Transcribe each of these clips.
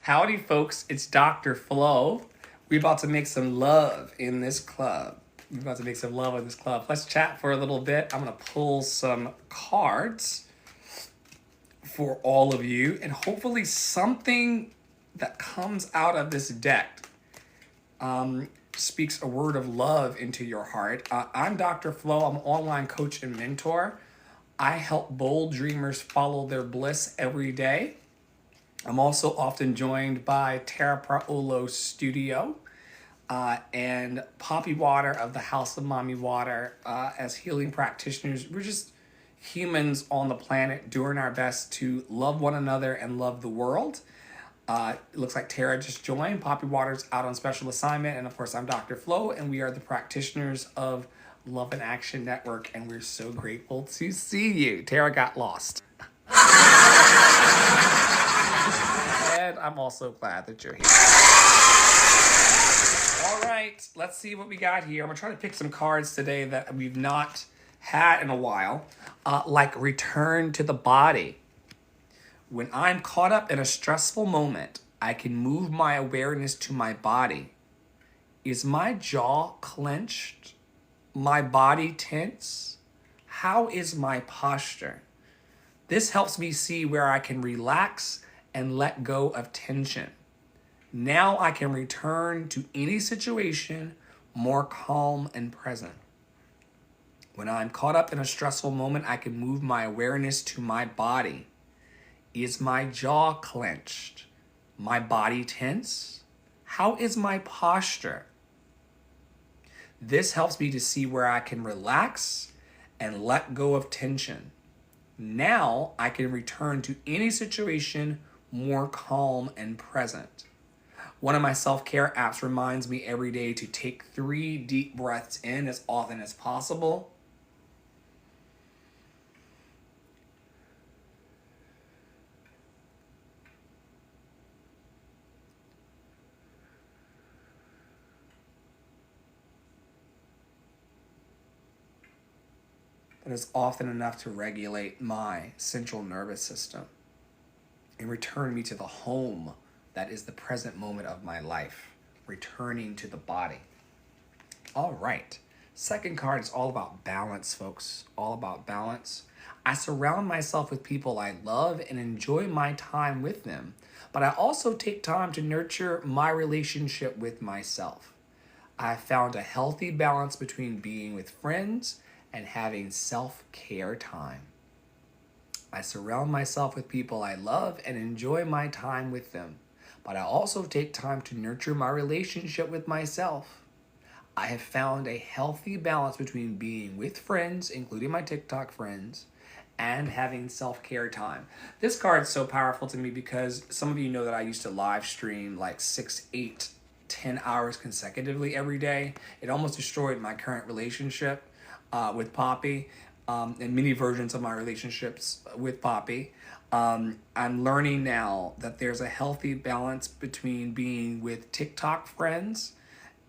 Howdy, folks. It's Dr. Flo. We're about to make some love in this club. Let's chat for a little bit. I'm going to pull some cards for all of you, and hopefully something that comes out of this deck speaks a word of love into your heart. I'm Dr. Flo. I'm an online coach and mentor. I help bold dreamers follow their bliss every day. I'm also often joined by Tara Praolo Studio and Poppy Water of the House of Mommy Water as healing practitioners. We're just humans on the planet doing our best to love one another and love the world. It looks like Tara just joined. Poppy Water's out on special assignment. And of course, I'm Dr. Flo, and we are the practitioners of Love and Action Network. And we're so grateful to see you. Tara got lost. And I'm also glad that you're here. All right, let's see what we got here. I'm gonna try to pick some cards today that we've not had in a while, like return to the body. When I'm caught up in a stressful moment, I can move my awareness to my body. Is my jaw clenched? My body tense? How is my posture? This helps me see where I can relax and let go of tension. Now I can return to any situation more calm and present. When I'm caught up in a stressful moment, I can move my awareness to my body. Is my jaw clenched? My body tense? How is my posture? This helps me to see where I can relax and let go of tension. Now I can return to any situation more calm and present. One of my self-care apps reminds me every day to take 3 deep breaths in as often as possible. That is often enough to regulate my central nervous system and return me to the home that is the present moment of my life, returning to the body. All right. Second card is all about balance, folks. All about balance. I surround myself with people I love and enjoy my time with them, but I also take time to nurture my relationship with myself. I found a healthy balance between being with friends and having self-care time. I surround myself with people I love and enjoy my time with them, but I also take time to nurture my relationship with myself. I have found a healthy balance between being with friends, including my TikTok friends, and having self-care time. This card is so powerful to me because some of you know that I used to live stream like 6, 8, 10 hours consecutively every day. It almost destroyed my current relationship with Poppy. And many versions of my relationships with Poppy. I'm learning now that there's a healthy balance between being with TikTok friends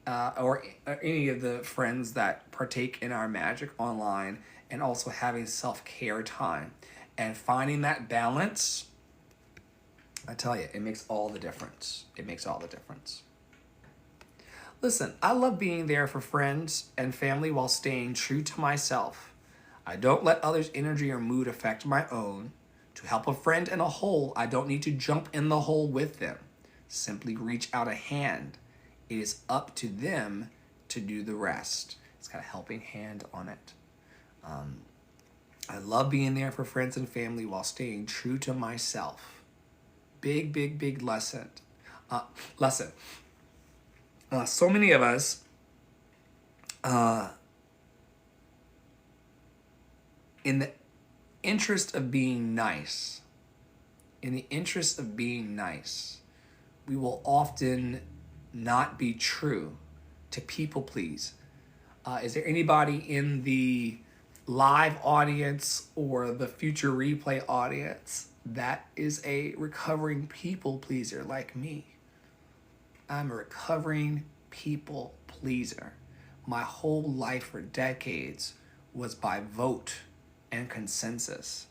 or any of the friends that partake in our magic online, and also having self-care time. And finding that balance, I tell you, it makes all the difference. It makes all the difference. Listen, I love being there for friends and family while staying true to myself. I don't let others' energy or mood affect my own. To help a friend in a hole, I don't need to jump in the hole with them. Simply reach out a hand. It is up to them to do the rest. It's got a helping hand on it. I love being there for friends and family while staying true to myself. Big, big, big lesson. So many of us in the interest of being nice, we will often not be true to people please. Is there anybody in the live audience or the future replay audience that is a recovering people pleaser like me? I'm a recovering people pleaser. My whole life for decades was by vote and consensus.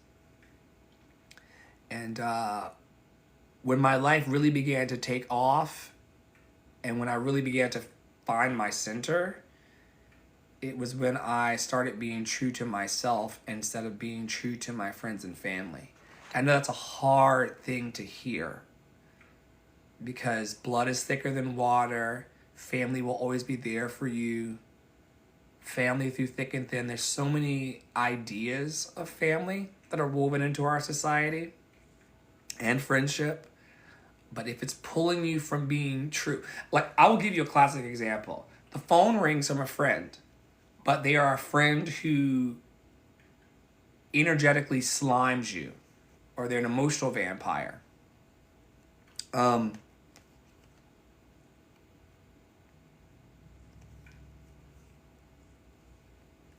And when my life really began to take off and when I really began to find my center, it was when I started being true to myself instead of being true to my friends and family. I know that's a hard thing to hear because blood is thicker than water. Family will always be there for you. Family through thick and thin. There's so many ideas of family that are woven into our society and friendship. But if it's pulling you from being true, like I will give you a classic example. The phone rings from a friend, but they are a friend who energetically slimes you, or they're an emotional vampire.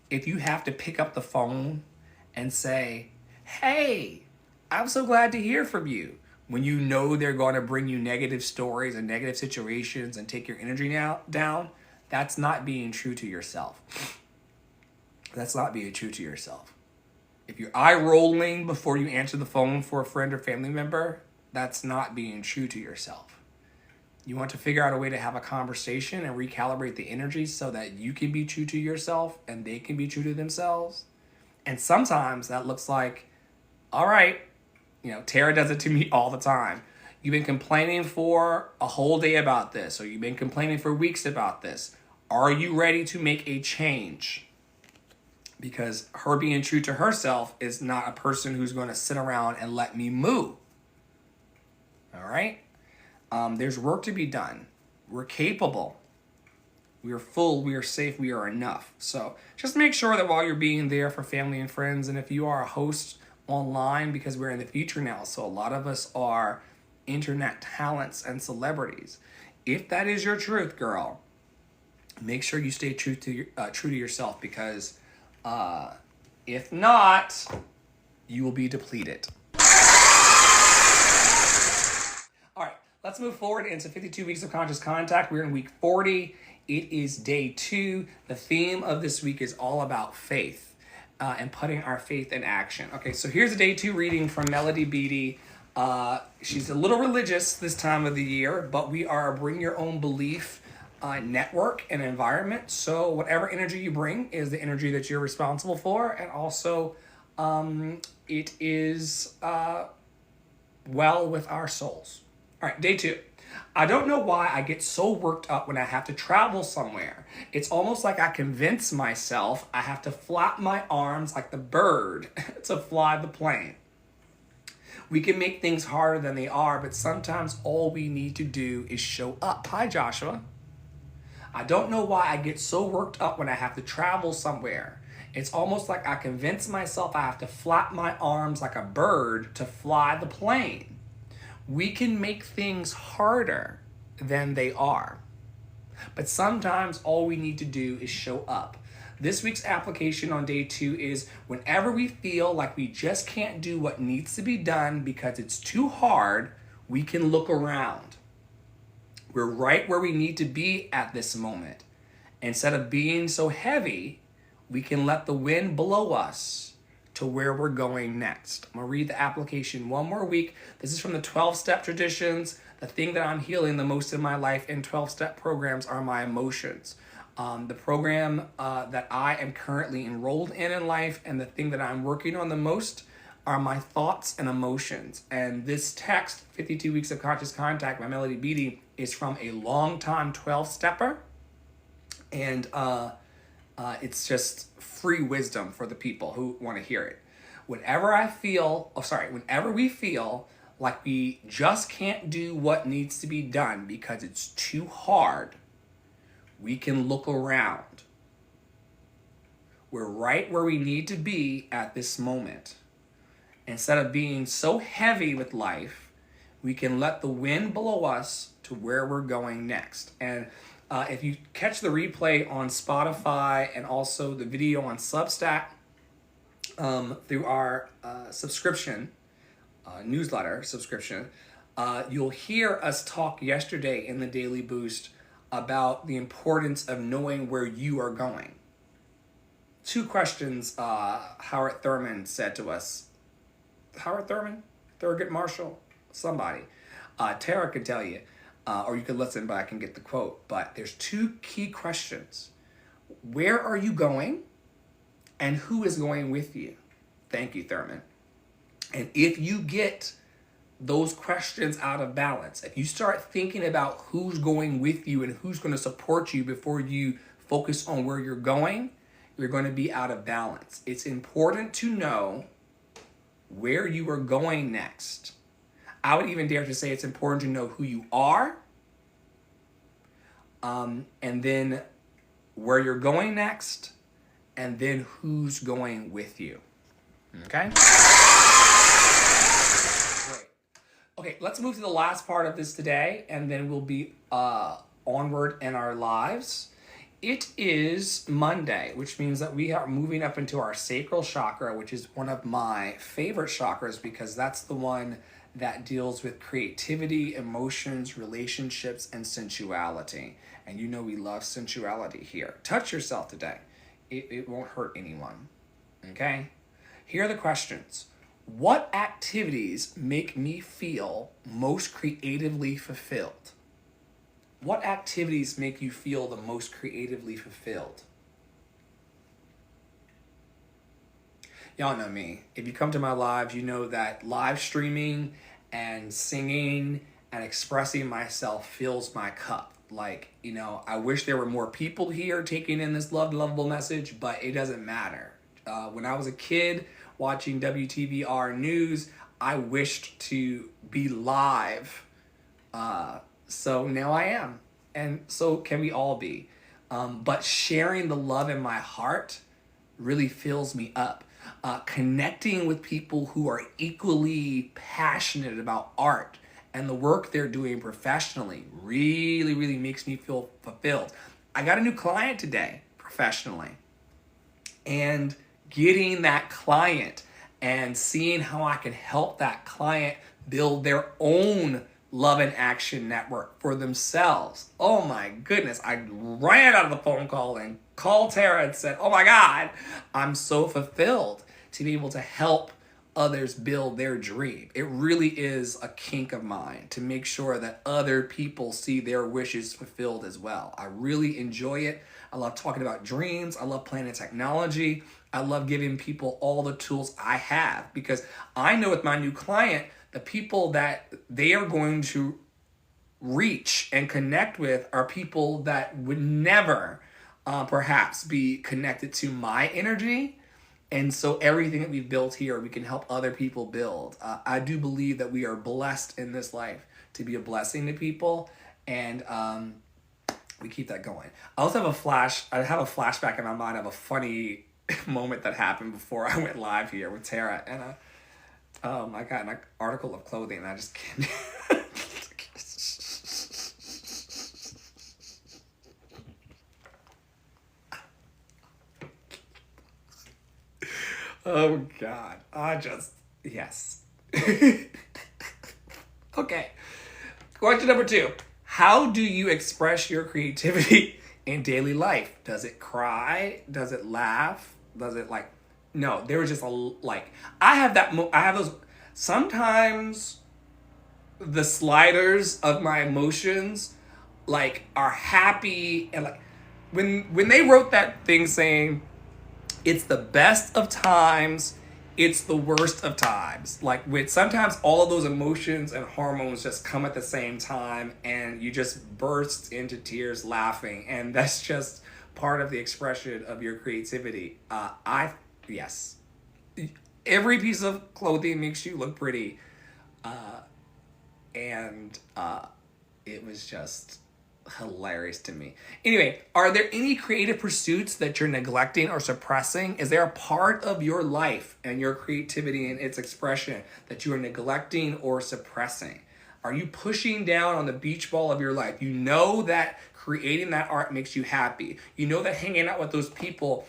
If you have to pick up the phone and say, hey, I'm so glad to hear from you, when you know they're going to bring you negative stories and negative situations and take your energy down, that's not being true to yourself. That's not being true to yourself. If you're eye rolling before you answer the phone for a friend or family member, that's not being true to yourself. You want to figure out a way to have a conversation and recalibrate the energy so that you can be true to yourself and they can be true to themselves. And sometimes that looks like, all right, Tara does it to me all the time. You've been complaining for a whole day about this, or you've been complaining for weeks about this. Are you ready to make a change? Because her being true to herself is not a person who's going to sit around and let me moo. All right? There's work to be done. We're capable. We are full. We are safe. We are enough. So just make sure that while you're being there for family and friends, and if you are a host online, because we're in the future now, so a lot of us are internet talents and celebrities. If that is your truth, girl, make sure you stay true to yourself, because if not, you will be depleted. All right, let's move forward into 52 weeks of conscious contact. We're in week 40. It is day 2. The theme of this week is all about faith. And putting our faith in action. Okay, so here's a day 2 reading from Melody Beattie. She's a little religious this time of the year, but we are a bring your own belief network and environment. So whatever energy you bring is the energy that you're responsible for. And also it is well with our souls. All right, day 2. I don't know why I get so worked up when I have to travel somewhere. It's almost like I convince myself I have to flap my arms like the bird to fly the plane. We can make things harder than they are, but sometimes all we need to do is show up. Hi, Joshua. I don't know why I get so worked up when I have to travel somewhere. It's almost like I convince myself I have to flap my arms like a bird to fly the plane. We can make things harder than they are. But sometimes all we need to do is show up. This week's application on day 2 is whenever we feel like we just can't do what needs to be done because it's too hard, we can look around. We're right where we need to be at this moment. Instead of being so heavy, we can let the wind blow us to where we're going next. I'm going to read the application one more week. This is from the 12-step traditions. The thing that I'm healing the most in my life in 12-step programs are my emotions. The program that I am currently enrolled in life, and the thing that I'm working on the most are my thoughts and emotions. And this text, 52 Weeks of Conscious Contact by Melody Beattie, is from a long-time 12-stepper. And it's just free wisdom for the people who want to hear it. Whenever we feel like we just can't do what needs to be done because it's too hard, we can look around. We're right where we need to be at this moment. Instead of being so heavy with life, we can let the wind blow us to where we're going next. And if you catch the replay on Spotify and also the video on Substack through our subscription, newsletter subscription, you'll hear us talk yesterday in the Daily Boost about the importance of knowing where you are going. 2 questions Howard Thurman said to us. Howard Thurman? Thurgood Marshall? Somebody. Tara can tell you, or you can listen back and get the quote. But there's two key questions. Where are you going? And who is going with you? Thank you, Thurman. And if you get those questions out of balance, if you start thinking about who's going with you and who's going to support you before you focus on where you're going to be out of balance. It's important to know where you are going next. I would even dare to say it's important to know who you are, and then where you're going next, and then who's going with you. Okay? Great. Okay, let's move to the last part of this today, and then we'll be onward in our lives. It is Monday, which means that we are moving up into our sacral chakra, which is one of my favorite chakras because that's the one that deals with creativity, emotions, relationships, and sensuality. And you know we love sensuality here. Touch yourself today. It won't hurt anyone. Okay? Here are the questions. What activities make me feel most creatively fulfilled? What activities make you feel the most creatively fulfilled? Y'all know me. If you come to my lives, you know that live streaming and singing and expressing myself fills my cup. Like, you know, I wish there were more people here taking in this lovable message, but it doesn't matter. When I was a kid watching WTVR News, I wished to be live. So now I am. And so can we all be. But sharing the love in my heart really fills me up. Connecting with people who are equally passionate about art and the work they're doing professionally really, really makes me feel fulfilled. I got a new client today, professionally. And getting that client and seeing how I can help that client build their own love and action network for themselves. Oh my goodness. I ran out of the phone call and called Tara and said, oh my God, I'm so fulfilled to be able to help others build their dream. It really is a kink of mine to make sure that other people see their wishes fulfilled as well. I really enjoy it. I love talking about dreams. I love playing in technology. I love giving people all the tools I have because I know with my new client, the people that they are going to reach and connect with are people that would never perhaps be connected to my energy. And so everything that we've built here, we can help other people build. I do believe that we are blessed in this life to be a blessing to people. And we keep that going. I also have I have a flashback in my mind of a funny moment that happened before I went live here with Tara. And I got an article of clothing and I just can't. Oh God, yes. Okay. Question number 2. How do you express your creativity in daily life? Does it cry? Does it laugh? Does it no, there was just I have those, sometimes the sliders of my emotions, are happy and when they wrote that thing saying, it's the best of times, it's the worst of times. When sometimes all of those emotions and hormones just come at the same time and you just burst into tears laughing. And that's just part of the expression of your creativity. Yes. Every piece of clothing makes you look pretty. And it was just hilarious to me. Anyway, are there any creative pursuits that you're neglecting or suppressing? Is there a part of your life and your creativity and its expression that you are neglecting or suppressing? Are you pushing down on the beach ball of your life? You know that creating that art makes you happy. You know that hanging out with those people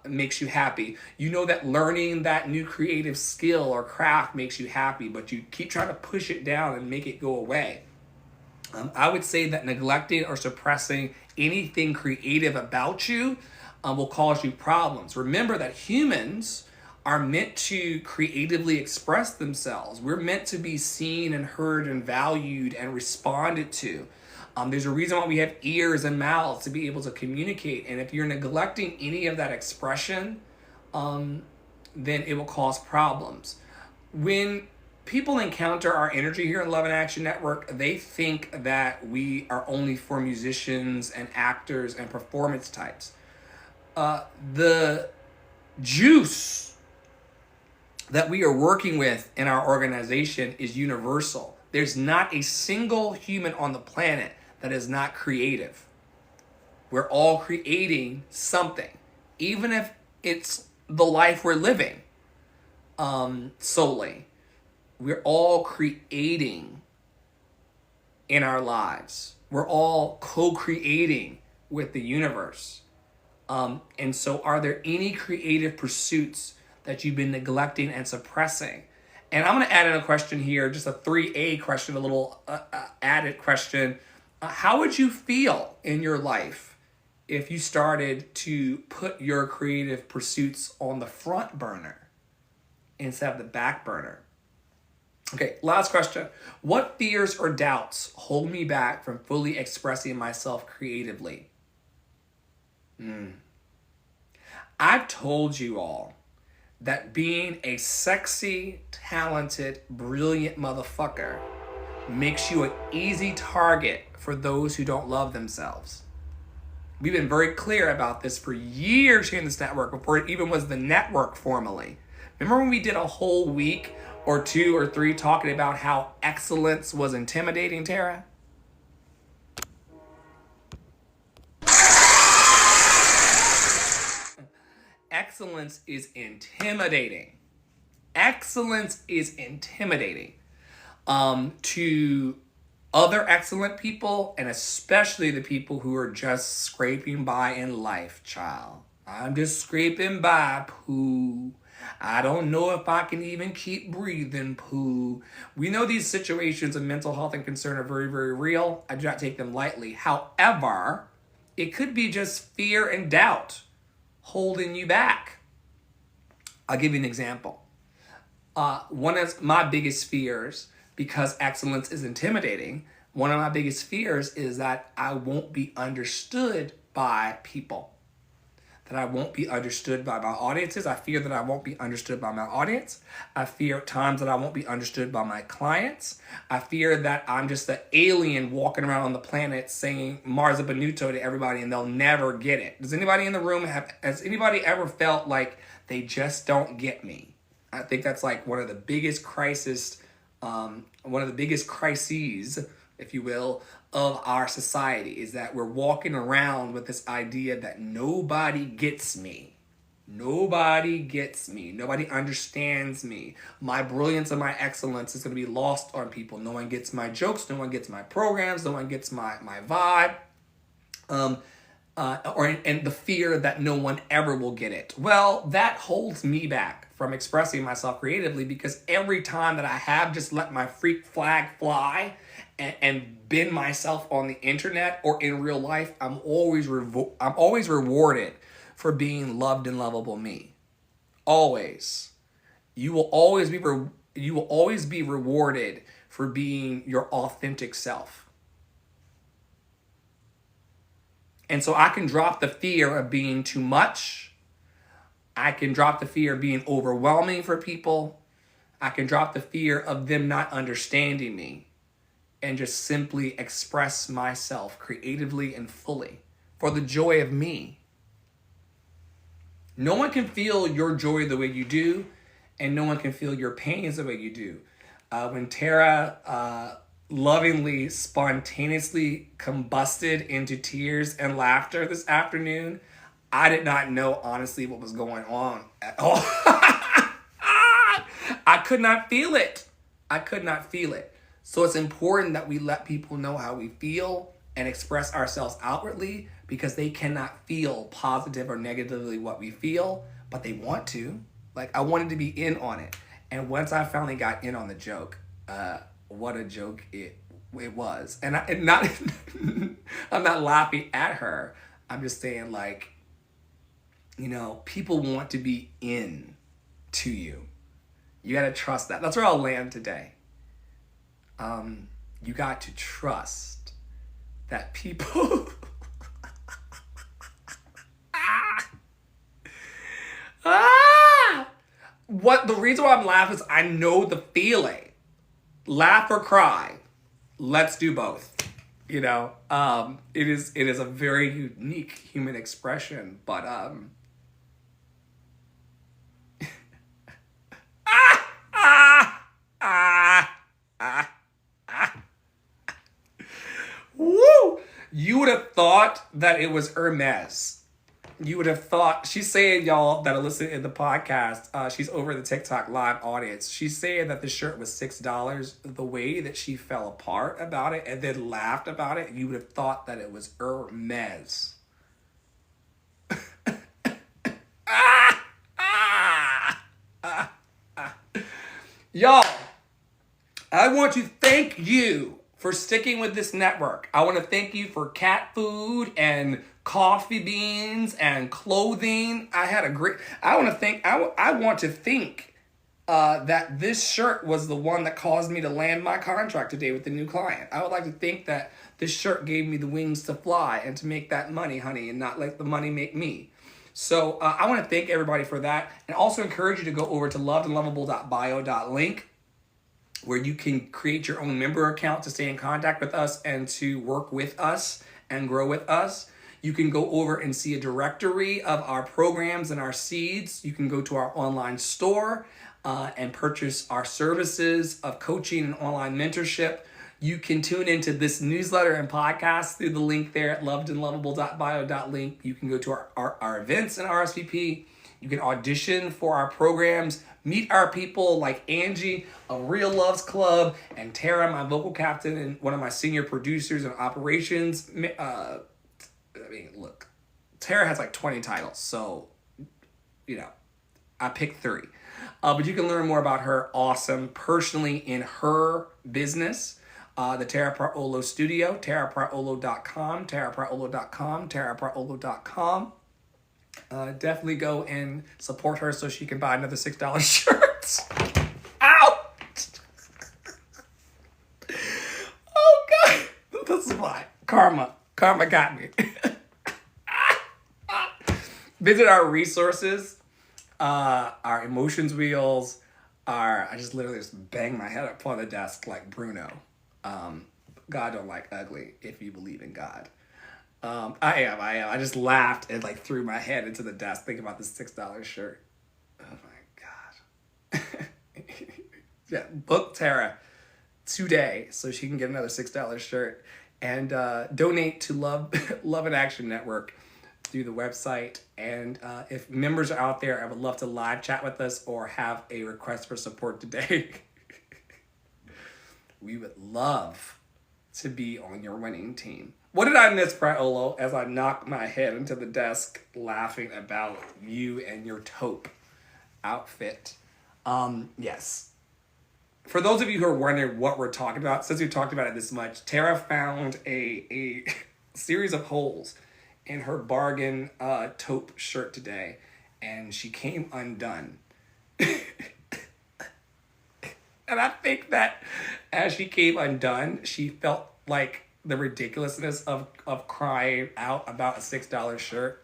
makes you happy. You know that learning that new creative skill or craft makes you happy, but you keep trying to push it down and make it go away. I would say that neglecting or suppressing anything creative about you will cause you problems. Remember that humans are meant to creatively express themselves. We're meant to be seen and heard and valued and responded to. There's a reason why we have ears and mouths to be able to communicate. And if you're neglecting any of that expression, then it will cause problems. When people encounter our energy here in Love and Action Network, they think that we are only for musicians and actors and performance types. The juice that we are working with in our organization is universal. There's not a single human on the planet that is not creative. We're all creating something, even if it's the life we're living solely. We're all creating in our lives. We're all co-creating with the universe. And so are there any creative pursuits that you've been neglecting and suppressing? And I'm going to add in a question here, just a 3A question, a little added question. How would you feel in your life if you started to put your creative pursuits on the front burner instead of the back burner? Okay, last question. What fears or doubts hold me back from fully expressing myself creatively? I've told you all that being a sexy, talented, brilliant motherfucker makes you an easy target for those who don't love themselves. We've been very clear about this for years here in this network, before it even was the network formally. Remember when we did a whole week or 2 or 3 talking about how excellence was intimidating, Tara? Excellence is intimidating. Excellence is intimidating to other excellent people, and especially the people who are just scraping by in life, child. I'm just scraping by, poo. I don't know if I can even keep breathing, poo. We know these situations of mental health and concern are very, very real. I do not take them lightly. However, it could be just fear and doubt holding you back. I'll give you an example. One of my biggest fears, because excellence is intimidating, one of my biggest fears is that I won't be understood by people. That I won't be understood by my audiences. I fear that I won't be understood by my audience. I fear at times that I won't be understood by my clients. I fear that I'm just an alien walking around on the planet saying Marza Benuto to everybody and they'll never get it. Has anybody in the room has anybody ever felt like they just don't get me? I think that's like one of the biggest crises, if you will, of our society, is that we're walking around with this idea that nobody gets me. Nobody gets me. Nobody understands me. My brilliance and my excellence is going to be lost on people. No one gets my jokes. No one gets my programs. No one gets my vibe. And the fear that no one ever will get it. Well, that holds me back from expressing myself creatively, because every time that I have just let my freak flag fly and been myself on the internet or in real life, I'm always rewarded for being loved and lovable me. Always. You will always be rewarded for being your authentic self. And so I can drop the fear of being too much. I can drop the fear of being overwhelming for people. I can drop the fear of them not understanding me and just simply express myself creatively and fully for the joy of me. No one can feel your joy the way you do, and no one can feel your pains the way you do. When Tara lovingly, spontaneously combusted into tears and laughter this afternoon, I did not know, honestly, what was going on at all. I could not feel it. So it's important that we let people know how we feel and express ourselves outwardly, because they cannot feel positive or negatively what we feel, but they want to. Like, I wanted to be in on it. And once I finally got in on the joke, what a joke it was. And I'm not laughing at her. I'm just saying, like, you know, people want to be in to you. You got to trust that. That's where I'll land today. You got to trust that people... What the reason why I'm laughing is I know the feeling. Laugh or cry. Let's do both. You know, it is a very unique human expression, but woo! You would have thought that it was Hermes. You would have thought, she's saying, y'all that are listening in the podcast, she's over the TikTok live audience. She's saying that the shirt was $6. The way that she fell apart about it and then laughed about it, you would have thought that it was Hermes. Y'all, I want to thank you for sticking with this network. I want to thank you for cat food and coffee beans and clothing. I want to think that this shirt was the one that caused me to land my contract today with the new client. I would like to think that this shirt gave me the wings to fly and to make that money, honey, and not let the money make me. So I want to thank everybody for that, and also encourage you to go over to lovedandlovable.bio.link, where you can create your own member account to stay in contact with us and to work with us and grow with us. You can go over and see a directory of our programs and our seeds. You can go to our online store and purchase our services of coaching and online mentorship. You can tune into this newsletter and podcast through the link there at lovedandlovable.bio.link. You can go to our events and RSVP. You can audition for our programs, meet our people like Angie, a Real Loves Club, and Tara, my vocal captain and one of my senior producers and operations. Look, Tara has like 20 titles, so, you know, I picked 3. But you can learn more about her personally in her business. The Tara Praolo Studio, tarapraolo.com, tarapraolo.com. Definitely go and support her so she can buy another $6 shirt. Ow! Oh, God. This is why. Karma got me. Visit our resources, our emotions wheels, I just literally just bang my head up on the desk like Bruno. God don't like ugly if you believe in God. I am. I just laughed and like threw my head into the desk thinking about this $6 shirt. Oh my God. Yeah, book Tara today so she can get another $6 shirt and donate to Love and Action Network through the website. And if members are out there, I would love to live chat with us or have a request for support today. We would love to be on your winning team. What did I miss, Praolo, as I knocked my head into the desk laughing about you and your taupe outfit? Yes. For those of you who are wondering what we're talking about, since we've talked about it this much, Tara found a series of holes in her bargain taupe shirt today, and she came undone. And I think that as she came undone, she felt like the ridiculousness of crying out about a $6 shirt.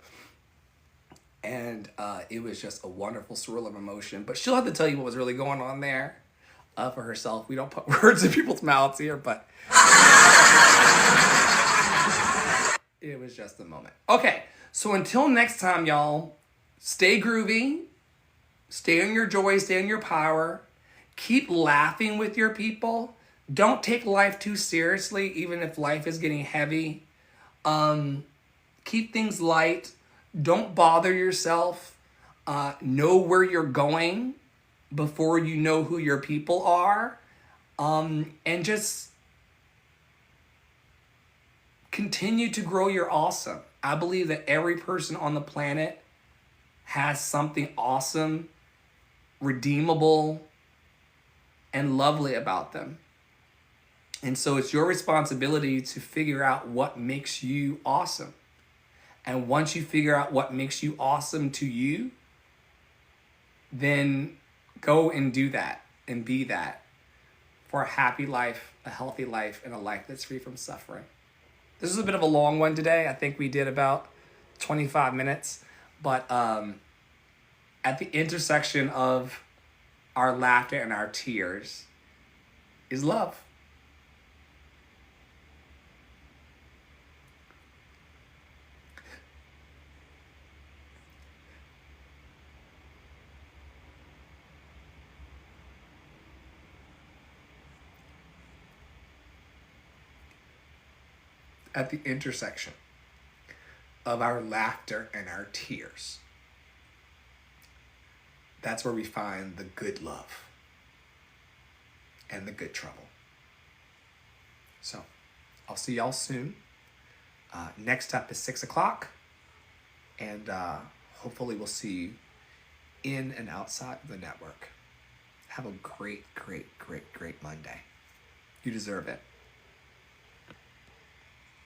And it was just a wonderful swirl of emotion. But she'll have to tell you what was really going on there for herself. We don't put words in people's mouths here, but it was just a moment. Okay, so until next time, y'all, stay groovy, stay in your joy, stay in your power, keep laughing with your people. Don't take life too seriously, even if life is getting heavy. Keep things light. Don't bother yourself. Know where you're going before you know who your people are. And just continue to grow your awesome. I believe that every person on the planet has something awesome, redeemable, and lovely about them. And so it's your responsibility to figure out what makes you awesome. And once you figure out what makes you awesome to you, then Go and do that and be that for a happy life, a healthy life, and a life that's free from suffering. This is a bit of a long one today. I think we did about 25 minutes. But at the intersection of our laughter and our tears is love. At the intersection of our laughter and our tears, that's where we find the good love and the good trouble. So, I'll see y'all soon. Next up is 6 o'clock. And hopefully we'll see you in and outside of the network. Have a great, great, great, great Monday. You deserve it.